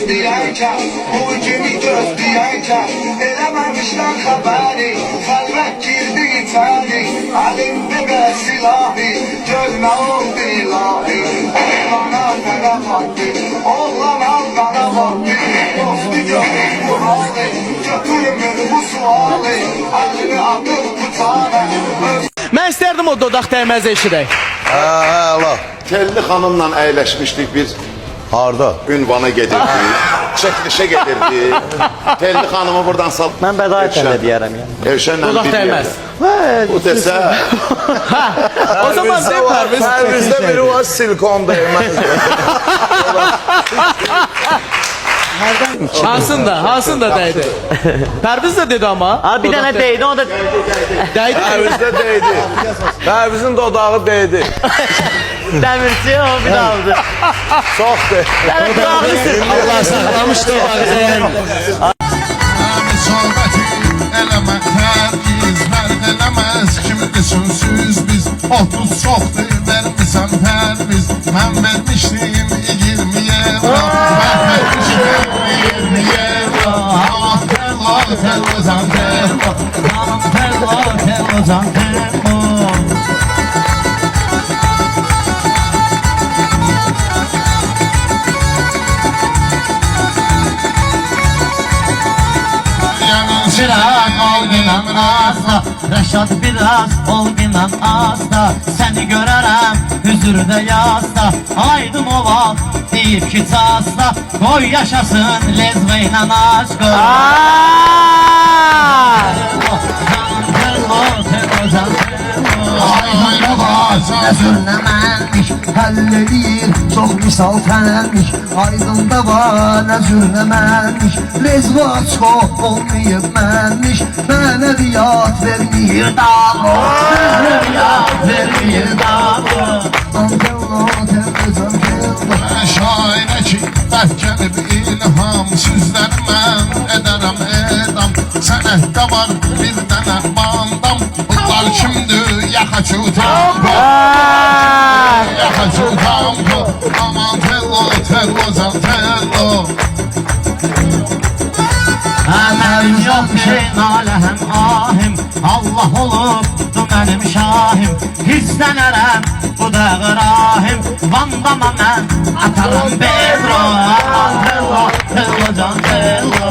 diyərkən, bu kimi gözləyərkən, eləməmişdən xəbəri, xəlvət girdi içəri, əlimdə də silahi, gözmə oldu ilahi, oğlana mənə baktı, oğlana mənə baktı, dostu görür bu halı, götürmür bu sualı, əlini atıb bıçağına. Mən istərdim o dodaq dəyməz eşidək. Allah. Telli xanımla əyləşmişdik biz. Harda? Ünvana gedirdik, çəkilişə gedirdik. Telli xanımı buradan sal. Mən bədayətən də deyərəm yəni. Evşənlə Dodaq bir dəyməz. Bu desə. O zaman de Pərviz. Pərvizdə biri var silikon değməz. Hansında dəydi? Pərviz də dedi ama. Bir dənə deydi, o da Dəydi. Pərvizdə deydi. Pərvizin dodağı deydi. dəmirçi, o bir də aldı. Çox deydi. Allah saxlamış dodağı dəyən. Söhbəti eləmə tərgiz, mərd eləməz kimdir sönsüz biz. 30 çoxdur, vermisən pərviz, mən vermişdim 20 euro. Mən vermişdim 20 euro. Aman terlo, terlozan terlo. Aman terlo, terlozan terlo. Çırak ol günan asla, Reşat biraz ol günan asla. Seni görərəm hüzürdə yazda, aydın oval deyib ki çasla. Koy yaşasın lezveynə aşk ol. Ayda var, Nəzürləmənlik həll edir, çox misal tənənlik. Aydında var, nəzürləmənlik, lezvaçko olmayıb mənlik. Mənəviyyat vermir dağlı, mənəviyyat vermir dağlı. Antello, tello, tello. şairə ki, bərk gəlib ilham, süzləri mən edərəm edam. Sənətdə var bir dənə bandam, bunlar kimdir? Yaxaçı tampo, yaxaçı tampo. Aman tello, tello, zan tello. Əməl yox ki, nalə həm ahim, Allah olubdu mənim şahim. Hissənərəm bu dağı rahim, Vandama mən atarım Pedro. Aman tello, tello, can tello.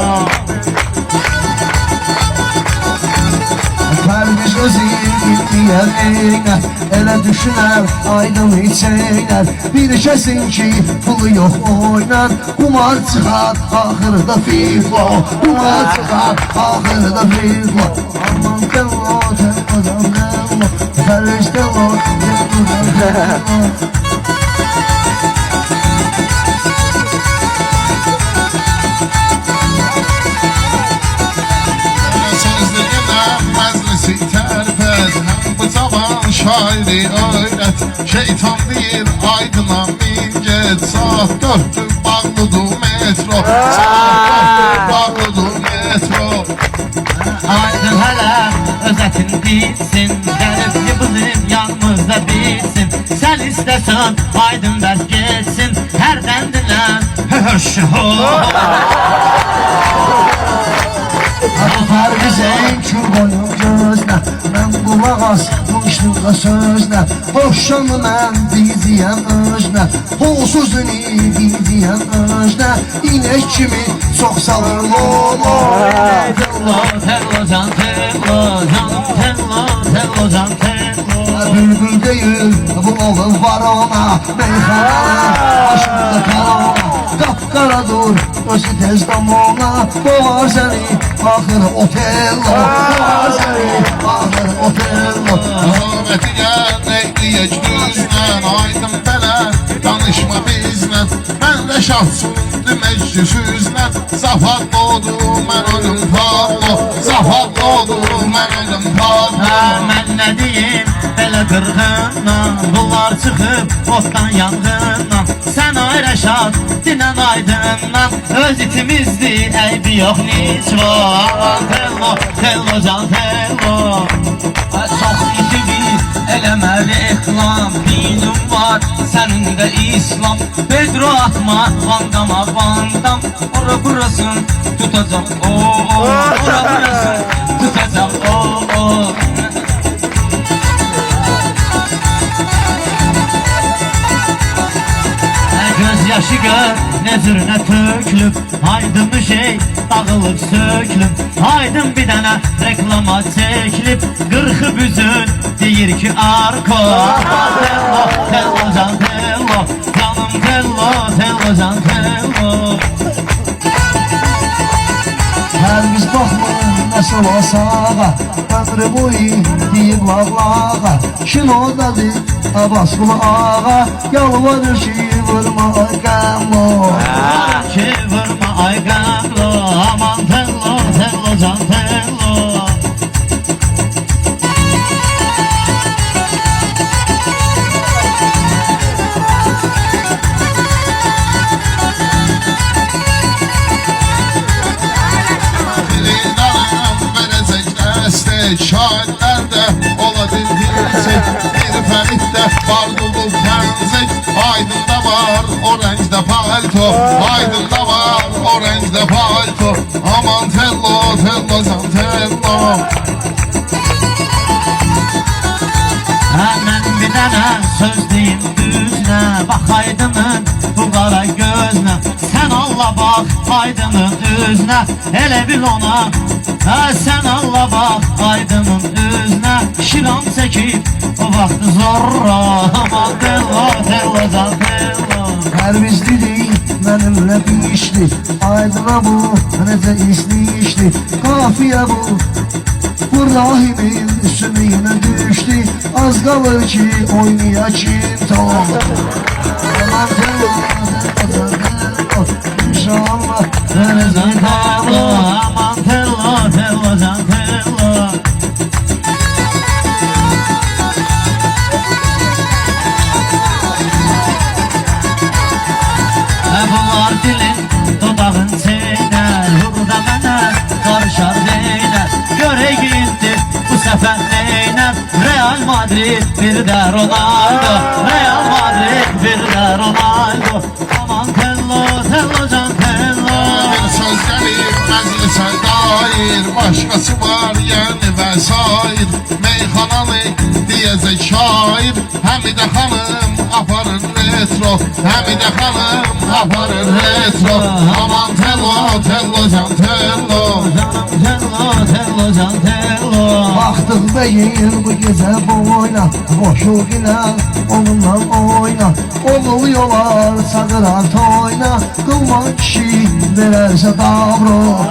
Pərviz özü gitməyər eynər, elə düşünər, aydın içəylər. Bir kəsin ki, pulu yox oynar, qumar çıxar, axırda fiflo. Qumar çıxar, axırda fiflo. Aman tello, tello, tello. Pərviz tello, tello, tello. Şairi öyrət, şeytan deyir aydına min get. Saat 4'dür bağlıdır metro, saat 4'dür bağlıdır metro. Aydın hələ özətin bitsin, gəlib ki bizim yanımızda bitsin. Sən istəsən aydın bərk geçsin, hərdən dinlən höş ho. Pərvizin kür boyun gözlə, mən qulaq as qonşluqda sözlə. Boşanı mən deyəcəyəm özlə, pulsuzunu deyəcəyəm özlə. İnək kimi çox salır lolo. Tello, tello, can tello, can tello, tello, can tello. Bülbül deyil, bu oğul var ona, meyxana, başında kalona. Qapqara dur, özü tez damona, boğar səni, axırı otello. Boğar səni, axırı otello. Növbəti gəl, ekləyək düzlə, aydın bələ, danışma bizlə. Mən də şahsündü məclisüzlə, zafat oldu mən ölüm pablo. Zafat oldu mən ölüm pablo. Mən nə deyim, belə qırğından, bunlar çıxıb otdan yanğından. Sən ay Rəşad, dinən aydından, öz itimizdir, əybi yox niçvo. Tello, tello, can tello. Çox itimiz, Eləmə reklam, dinim var, sənin də İslam. Pedro atma, vandama vandam. Ora burasın, tutacam, ora burasın, tutacam, Göz yaşı gör, nezirine tökülüp Aydın bir şey dağılıp sökülüp Aydın bir dənə reklama çekilip Qırxı büzün deyir ki arko Tello, tello can tello Canım tello, tello can tello Hər biz baxmır nəsil o sağa Ömrü boyu deyib lağlağa Kinodadır Abbasqulu ağa Yalvarır ki vurma ay qəmlo Ki vurma ay qəmlo Aman tello, tello can tello Şahitler de ola dinleyecek Bir Ferit de vardı bu penzek Aydın'da var o renkte palto Aydın'da var o renkte palto Aman tello tello can tello Hemen bir dənə söz deyim düzünə Bax Aydının bu qara gözünə Sən Allah bax Aydının üzünə Elə bil ona Sən Allah bax Aydının üzünə Şiran çəkib o vaxtı zorra Aman tello tello can tello Hər biz dedik mənimlə pişdi Aydına bu necə isnişdi Qafiyə bu Rahimin üstüne düştü Az kalır ki oynaya kinto Aman tello İnşallah Can tello Aman tello tello can tello Bunlar dilin dodağın seyler Hurda mənə qarışar deylər Görək indi bu səfər neylər Real Madrid bir də Ronaldo Real Madrid bir də Ronaldo Aman tello tello can tello Bir söz gelip meclise dair Başkası var yani vesair Meyhanalı diyecek şair Hamide hanım aparır retro Hamide hanım aparır retro Aman tello tello can tello Canım tello tello can tello Baktık beyin bu gece boyna Boşluk ile onunla oyna Oluyorlar çağıran toyna Kılma kişi vererse davro